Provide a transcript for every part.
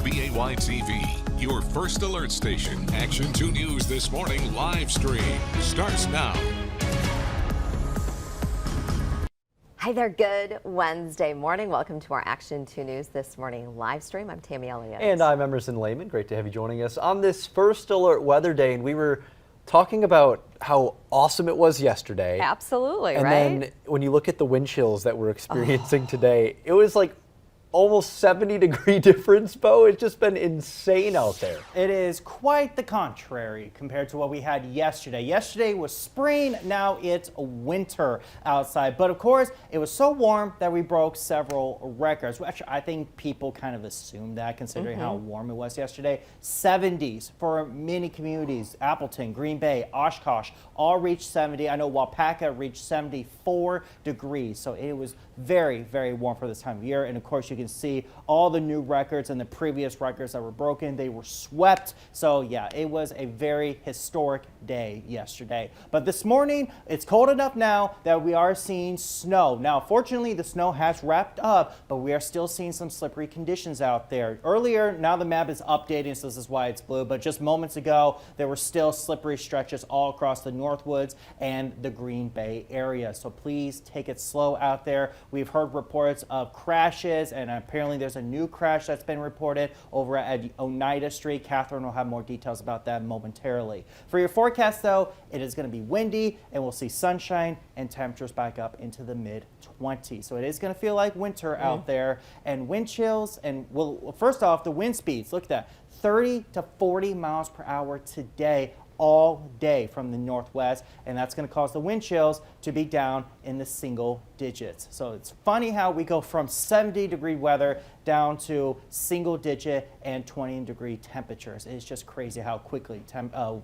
WBAY TV, your first alert station. Action 2 News This Morning live stream starts now. Hi there, good Wednesday morning. Welcome to our Action 2 News This Morning live stream. I'm Tammy Elliott. And I'm Emerson Lehman. Great to have you joining us on this first alert weather day. And we were talking about how awesome it was yesterday. Absolutely, and right? then when you look at the wind chills that we're experiencing today, it was like almost 70-degree difference, Bo. It's just been insane out there. It is quite the contrary compared to what we had yesterday. Yesterday was spring, now it's winter outside. But of course, it was so warm that we broke several records. Actually, I think people kind of assumed that considering how warm it was yesterday. 70s for many communities. Appleton, Green Bay, Oshkosh all reached 70. I know Wapaka reached 74 degrees. So it was very, very warm for this time of year. And of course, you can see all the new records and the previous records that were broken. They were swept. So yeah, it was a very historic day yesterday. But this morning, it's cold enough now that we are seeing snow. Now, fortunately, the snow has wrapped up, but we are still seeing some slippery conditions out there. Earlier, now the map is updating, so this is why it's blue, but just moments ago, there were still slippery stretches all across the Northwoods and the Green Bay area. So please take it slow out there. We've heard reports of crashes, and apparently there's a new crash that's been reported over at Oneida Street. Catherine will have more details about that momentarily. For your forecast, though, it is going to be windy, and we'll see sunshine and temperatures back up into the mid-20s. So it is going to feel like winter out there, and wind chills, and well, first off, the wind speeds. Look at that, 30 to 40 miles per hour today, all day from the northwest, and that's going to cause the wind chills to be down in the single digits. So it's funny how we go from 70-degree weather down to single digit and 20-degree temperatures. It's just crazy how quickly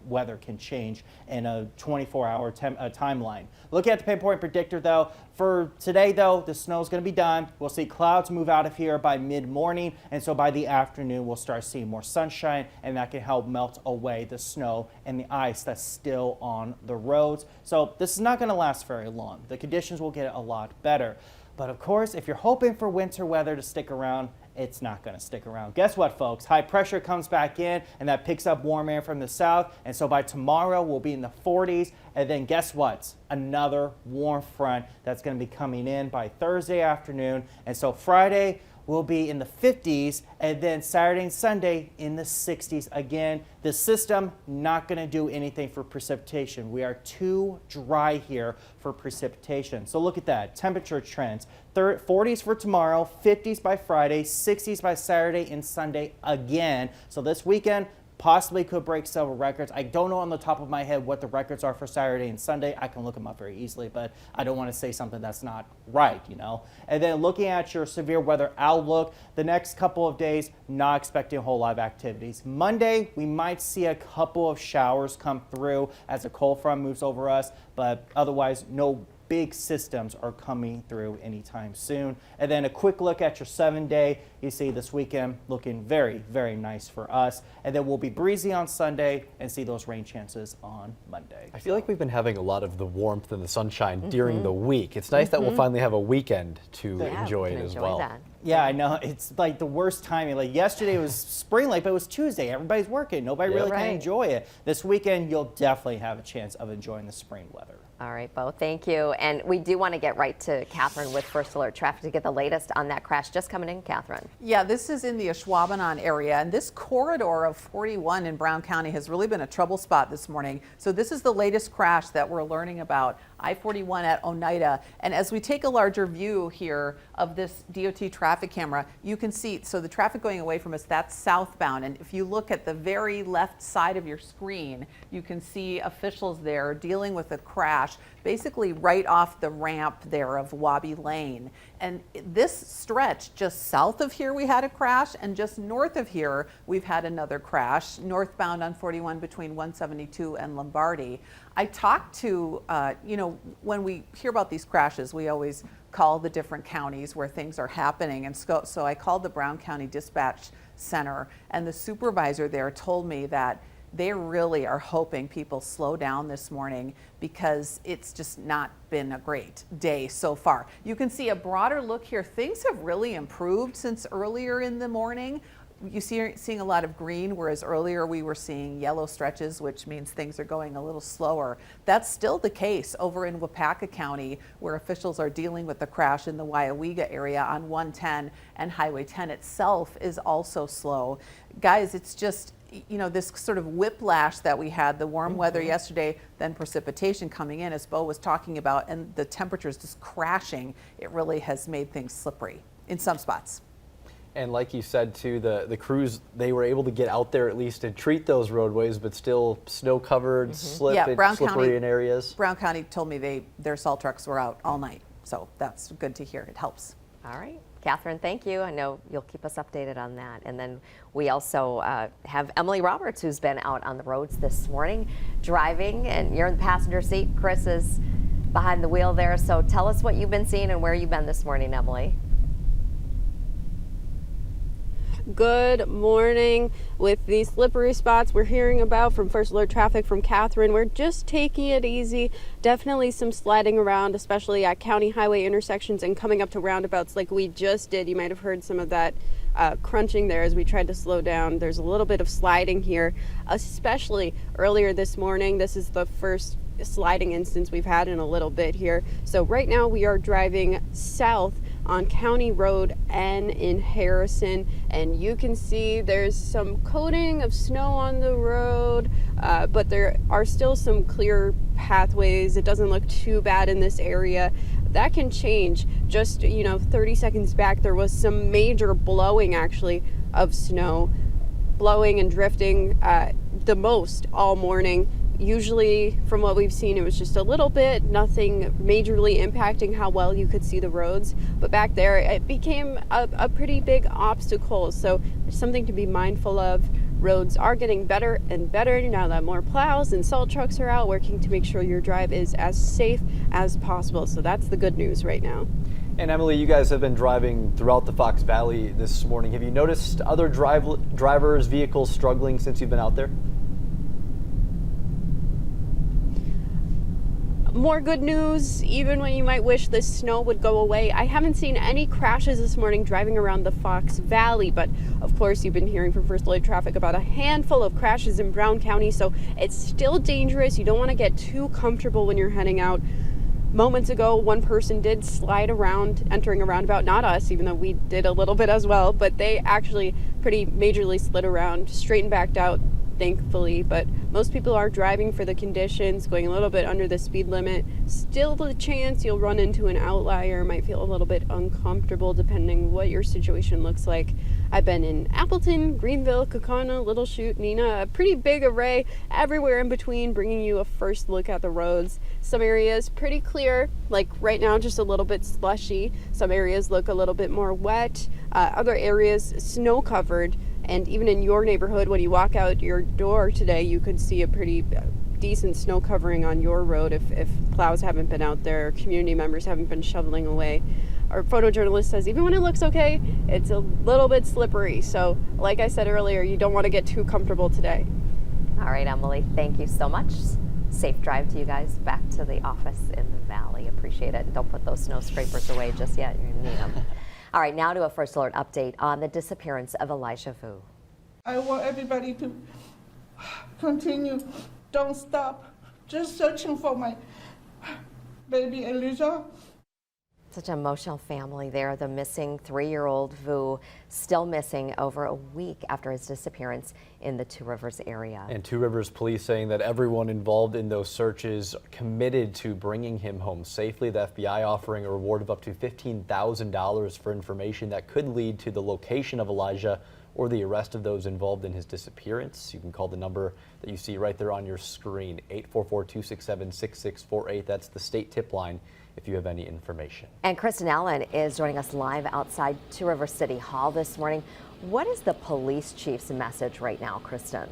weather can change in a 24-hour timeline. Looking at the pinpoint predictor, though, for today, though, the snow is going to be done. We'll see clouds move out of here by mid-morning, and so by the afternoon, we'll start seeing more sunshine, and that can help melt away the snow and the ice that's still on the roads. So this is not going to last very long. The conditions will get a lot better. But of course, if you're hoping for winter weather to stick around, it's not going to stick around. Guess what, folks? High pressure comes back in, and that picks up warm air from the south. And so by tomorrow, we'll be in the 40s. And then guess what? Another warm front that's going to be coming in by Thursday afternoon. And so Friday, we'll be in the 50s, and then Saturday and Sunday in the 60s again. The system not going to do anything for precipitation. We are too dry here for precipitation. So look at that. Temperature trends. 40s for tomorrow, 50s by Friday, 60s by Saturday and Sunday again. So this weekend, possibly could break several records. I don't know on the top of my head what the records are for Saturday and Sunday. I can look them up very easily, but I don't want to say something that's not right, you know. And then looking at your severe weather outlook, the next couple of days, not expecting a whole lot of activities. Monday, we might see a couple of showers come through as a cold front moves over us, but otherwise, no big systems are coming through anytime soon. And then a quick look at your 7-day. You see this weekend looking very, very nice for us. And then we'll be breezy on Sunday and see those rain chances on Monday. I feel like we've been having a lot of the warmth and the sunshine during the week. It's nice that we'll finally have a weekend to enjoy it as well. That. Yeah, I know. It's like the worst timing. Like yesterday was spring like, but it was Tuesday. Everybody's working. Nobody really can enjoy it. This weekend, you'll definitely have a chance of enjoying the spring weather. All right, Bo, thank you. And we do want to get right to Catherine with First Alert Traffic to get the latest on that crash just coming in. Catherine. Yeah, this is in the Ashwaubenon area, and this corridor of 41 in Brown County has really been a trouble spot this morning. So this is the latest crash that we're learning about, I-41 at Oneida. And as we take a larger view here of this DOT traffic camera, you can see, so the traffic going away from us, that's southbound. And if you look at the very left side of your screen, you can see officials there dealing with a crash basically right off the ramp there of Wabi Lane. And this stretch just south of here we had a crash, and just north of here we've had another crash northbound on 41 between 172 and Lombardi. I talked to, when we hear about these crashes, we always call the different counties where things are happening. And so I called the Brown County Dispatch Center, and the supervisor there told me that they really are hoping people slow down this morning because it's just not been a great day so far. You can see a broader look here. Things have really improved since earlier in the morning. seeing a lot of green, whereas earlier we were seeing yellow stretches, which means things are going a little slower. That's still the case over in Wapaka County, where officials are dealing with the crash in the Waiawega area on 110, and Highway 10 itself is also slow. Guys, it's just, you know, this sort of whiplash that we had, the warm weather yesterday, then precipitation coming in, as Bo was talking about, and the temperatures just crashing. It really has made things slippery in some spots. And like you said too, the crews, they were able to get out there at least to treat those roadways, but still snow covered, slippery in areas. Brown County told me their salt trucks were out all night, so that's good to hear. It helps. All right, Catherine, thank you. I know you'll keep us updated on that. And then we also have Emily Roberts, who's been out on the roads this morning driving, and you're in the passenger seat. Chris is behind the wheel there. So tell us what you've been seeing and where you've been this morning, Emily. Good morning. With these slippery spots we're hearing about from First Alert Traffic from Catherine, we're just taking it easy. Definitely some sliding around, especially at county highway intersections and coming up to roundabouts like we just did. You might have heard some of that crunching there as we tried to slow down. There's a little bit of sliding here, especially earlier this morning. This is the first sliding instance we've had in a little bit here. So right now we are driving south on County Road N in Harrison, and you can see there's some coating of snow on the road, but there are still some clear pathways. It doesn't look too bad in this area. That can change. Just, 30 seconds back, there was some major blowing actually of snow, blowing and drifting the most all morning. Usually, from what we've seen, it was just a little bit, nothing majorly impacting how well you could see the roads. But back there, it became a pretty big obstacle. So there's something to be mindful of. Roads are getting better and better now that more plows and salt trucks are out working to make sure your drive is as safe as possible. So that's the good news right now. And Emily, you guys have been driving throughout the Fox Valley this morning. Have you noticed other drivers, vehicles struggling since you've been out there? More good news, even when you might wish this snow would go away. I haven't seen any crashes this morning driving around the Fox Valley, but of course you've been hearing from First Alert Traffic about a handful of crashes in Brown County, so it's still dangerous. You don't want to get too comfortable when you're heading out. Moments ago, one person did slide around, entering a roundabout, not us, even though we did a little bit as well, but they actually pretty majorly slid around, straightened back out, thankfully. But most people are driving for the conditions, going a little bit under the speed limit. Still the chance you'll run into an outlier, might feel a little bit uncomfortable depending what your situation looks like. I've been in Appleton, Greenville, Kaukauna, Little Chute, Neenah, a pretty big array everywhere in between, bringing you a first look at the roads. Some areas pretty clear, like right now just a little bit slushy. Some areas look a little bit more wet. Other areas snow covered. And even in your neighborhood, when you walk out your door today, you could see a pretty decent snow covering on your road if plows haven't been out there, community members haven't been shoveling away. Our photojournalist says even when it looks okay, it's a little bit slippery. So like I said earlier, you don't want to get too comfortable today. All right, Emily, thank you so much. Safe drive to you guys back to the office in the valley. Appreciate it. Don't put those snow scrapers away just yet. You're going to need them. All right, now to a First Alert update on the disappearance of Elijah Vu. I want everybody to continue, don't stop, just searching for my baby Elijah. Such an emotional family there. The missing 3-year-old Vu still missing over a week after his disappearance in the Two Rivers area. And Two Rivers police saying that everyone involved in those searches committed to bringing him home safely. The FBI offering a reward of up to $15,000 for information that could lead to the location of Elijah or the arrest of those involved in his disappearance. You can call the number that you see right there on your screen, 844-267-6648. That's the state tip line if you have any information. And Kristen Allen is joining us live outside Two Rivers City Hall this morning. What is the police chief's message right now, Kristen?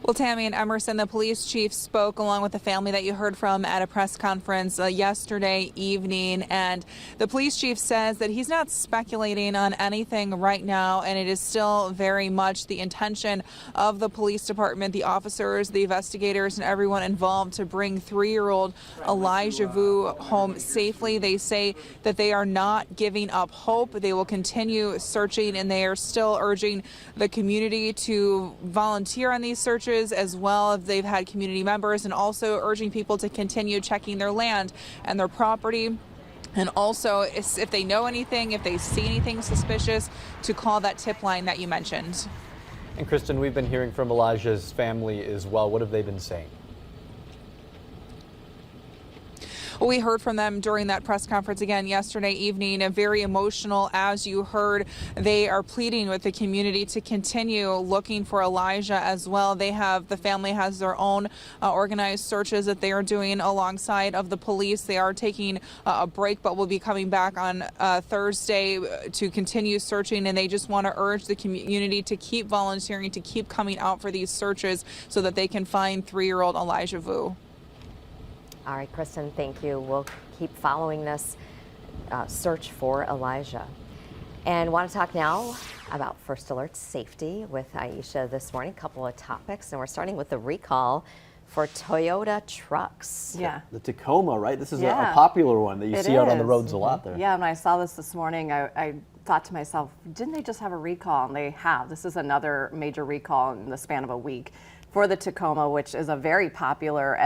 Well, Tammy and Emerson, the police chief spoke along with the family that you heard from at a press conference yesterday evening. And the police chief says that he's not speculating on anything right now. And it is still very much the intention of the police department, the officers, the investigators, and everyone involved to bring 3-year-old Elijah Vu home safely. They say that they are not giving up hope. They will continue searching, and they are still urging the community to volunteer on these searches as well if they've had community members, and also urging people to continue checking their land and their property. And also, if they know anything, if they see anything suspicious, to call that tip line that you mentioned. And Kristen, we've been hearing from Elijah's family as well. What have they been saying? We heard from them during that press conference again yesterday evening, very emotional. As you heard, they are pleading with the community to continue looking for Elijah as well. The family has their own organized searches that they are doing alongside of the police. They are taking a break, but will be coming back on Thursday to continue searching. And they just want to urge the community to keep volunteering, to keep coming out for these searches so that they can find 3-year-old Elijah Vu. All right, Kristen, thank you. We'll keep following this search for Elijah. And want to talk now about First Alert safety with Aisha this morning. A couple of topics, and we're starting with the recall for Toyota trucks. Yeah. The Tacoma, right? This is a popular one that you see out on the roads a lot there. Yeah, when I saw this morning, I thought to myself, didn't they just have a recall? And they have. This is another major recall in the span of a week. For the Tacoma, which is a very popular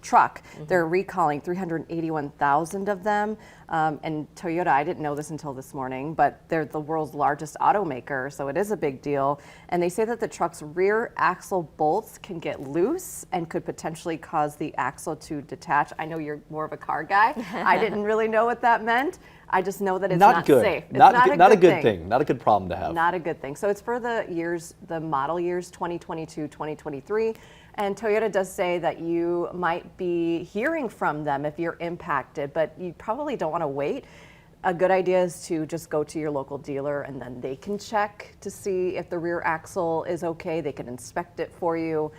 truck. They're recalling 381,000 of them. And Toyota, I didn't know this until this morning, but they're the world's largest automaker, so it is a big deal. And they say that the truck's rear axle bolts can get loose and could potentially cause the axle to detach. I know you're more of a car guy. I didn't really know what that meant. I just know that it's not good. safe. It's not a good thing. Not a good problem to have. Not a good thing. So it's for the model years 2022, 2023. And Toyota does say that you might be hearing from them if you're impacted, but you probably don't want to wait. A good idea is to just go to your local dealer, and then they can check to see if the rear axle is okay. They can inspect it for you.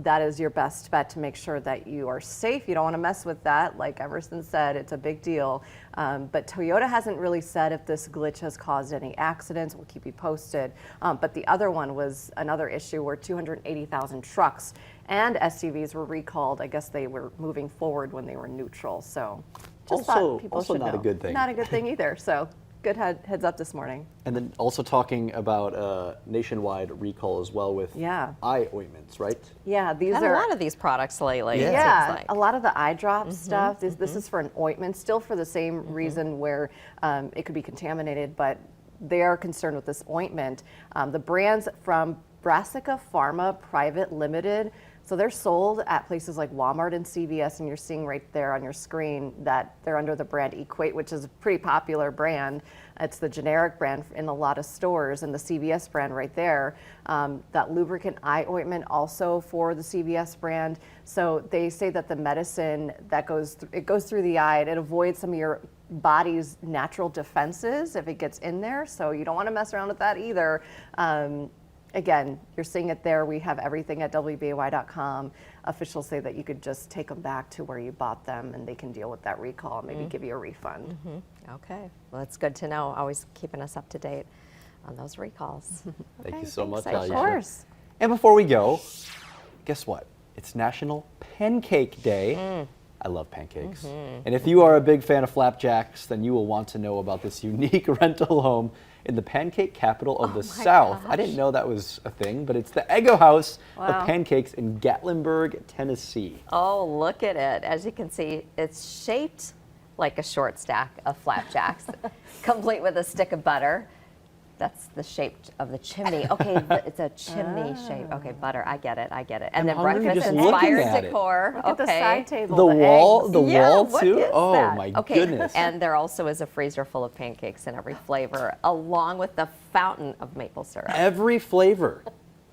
That is your best bet to make sure that you are safe. You don't want to mess with that. Like Emerson said, it's a big deal. But Toyota hasn't really said if this glitch has caused any accidents. We'll keep you posted. But the other one was another issue where 280,000 trucks and SUVs were recalled. I guess they were moving forward when they were neutral. So just thought people should know. Also not a good thing. Not a good thing either. So good heads up this morning. And then also talking about nationwide recall as well with eye ointments, right? Yeah, these Had are a lot of these products lately. Yeah, it seems like. a lot of the eye drop stuff. This is for an ointment, still for the same reason where it could be contaminated, but they are concerned with this ointment. The brand's from Brassica Pharma Private Limited. So they're sold at places like Walmart and CVS, and you're seeing right there on your screen that they're under the brand Equate, which is a pretty popular brand. It's the generic brand in a lot of stores, and the CVS brand right there. That lubricant eye ointment also for the CVS brand. So they say that the medicine that goes through the eye, and it avoids some of your body's natural defenses if it gets in there. So you don't want to mess around with that either. Again, you're seeing it there. We have everything at WBAY.com. Officials say that you could just take them back to where you bought them, and they can deal with that recall and maybe give you a refund. Okay, well, it's good to know. Always keeping us up to date on those recalls. Thank you so much, Aisha. Aisha. Of course. And before we go, guess what? It's National Pancake Day. I love pancakes. And if you are a big fan of flapjacks, then you will want to know about this unique rental home in the pancake capital of the South. I didn't know that was a thing, but it's the Eggo House of Pancakes in Gatlinburg, Tennessee. Oh, look at it. As you can see, it's shaped like a short stack of flapjacks, complete with a stick of butter. That's the shape of the chimney. Okay, it's a chimney shape. Okay, butter. I get it. And then breakfast inspired decor. Look at the side table. The wall what too. is Oh that? my Okay, goodness. and there also is a freezer full of pancakes in every flavor, along with the fountain of maple syrup. Every flavor.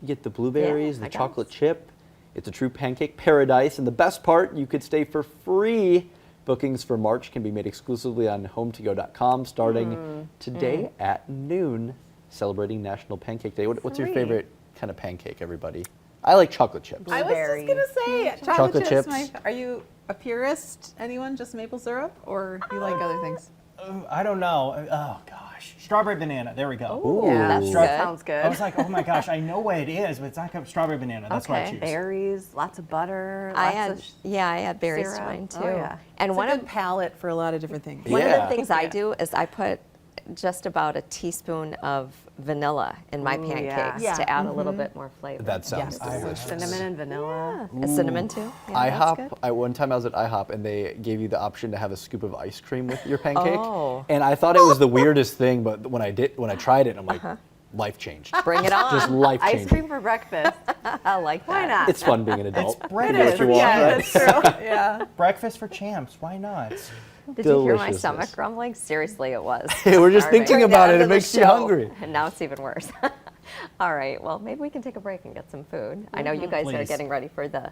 You get the blueberries, the chocolate chip. It's a true pancake paradise. And the best part, you could stay for free. Bookings for March can be made exclusively on HomeToGo.com starting today at noon, celebrating National Pancake Day. What's your favorite kind of pancake, everybody? I like chocolate chips. I was just gonna say Chocolate chips. Are you a purist? Anyone just maple syrup, or you like other things? I don't know. Oh gosh, strawberry banana. There we go. Ooh, Yeah, that sounds good. I was like, oh my gosh, I know what it is, but it's not strawberry banana. That's what I choose. Berries, lots of butter. I lots add berries to syrup. mine too. Oh, yeah. And It's one a of good palette for a lot of different things. One of Yeah. the things I do is I put just about a teaspoon of vanilla in my pancakes yeah. to add a little bit more flavor. That sounds Yes, delicious. cinnamon and vanilla. A cinnamon too. Yeah, that's good. IHOP. One time I was at IHOP and they gave you the option to have a scoop of ice cream with your pancake. Oh. And I thought it was the weirdest thing, but when I tried it, I'm like, life changed. Bring it on. Just life Ice changing. cream for breakfast. I like that. Why not? It's fun being an adult. breakfast Do what you want. Yeah, that's true. Yeah. Breakfast for champs. Why not? Did you hear my Deliciousness. stomach grumbling? Seriously, it was. We're just Starving. thinking about it. End It of the makes you show. hungry. And now it's even worse. All right. Well, maybe we can take a break and get some food. I know you guys are Please. getting ready for the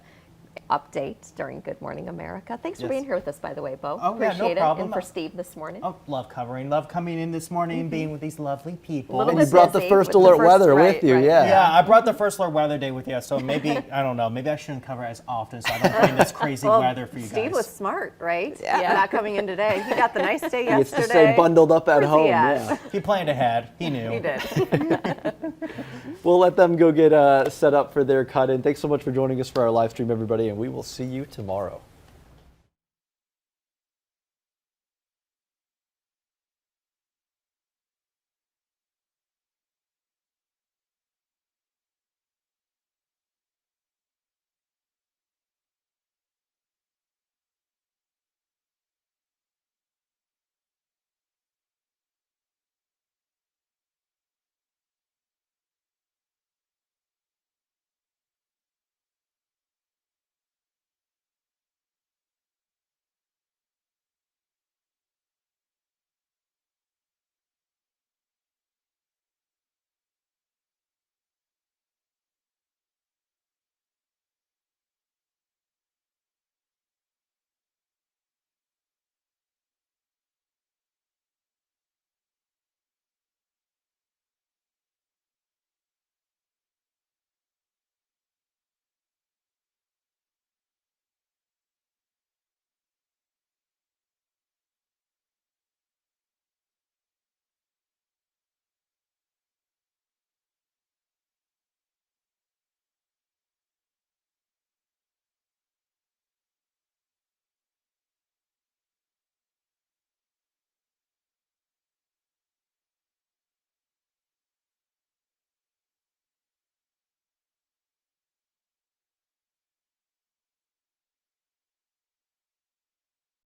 update during Good Morning America. Thanks for Yes. being here with us, by the way, Bo. Oh, yeah, no Appreciate it. problem. And for Steve this morning. Oh, love covering. Love coming in this morning and being with these lovely people. Little And you bit brought the busy first with the alert first- weather right, with you, right. yeah. Yeah, I brought the first alert weather day with you, so maybe, I don't know, maybe I shouldn't cover as often so I don't bring this crazy weather for you guys. Steve was smart, right? Yeah. Not coming in today. He got the nice day He gets yesterday. to stay bundled up at Where's he home. at? Yeah. He planned ahead. He knew. He did. We'll let them go get set up for their cut in. Thanks so much for joining us for our live stream, everybody, and we will see you tomorrow.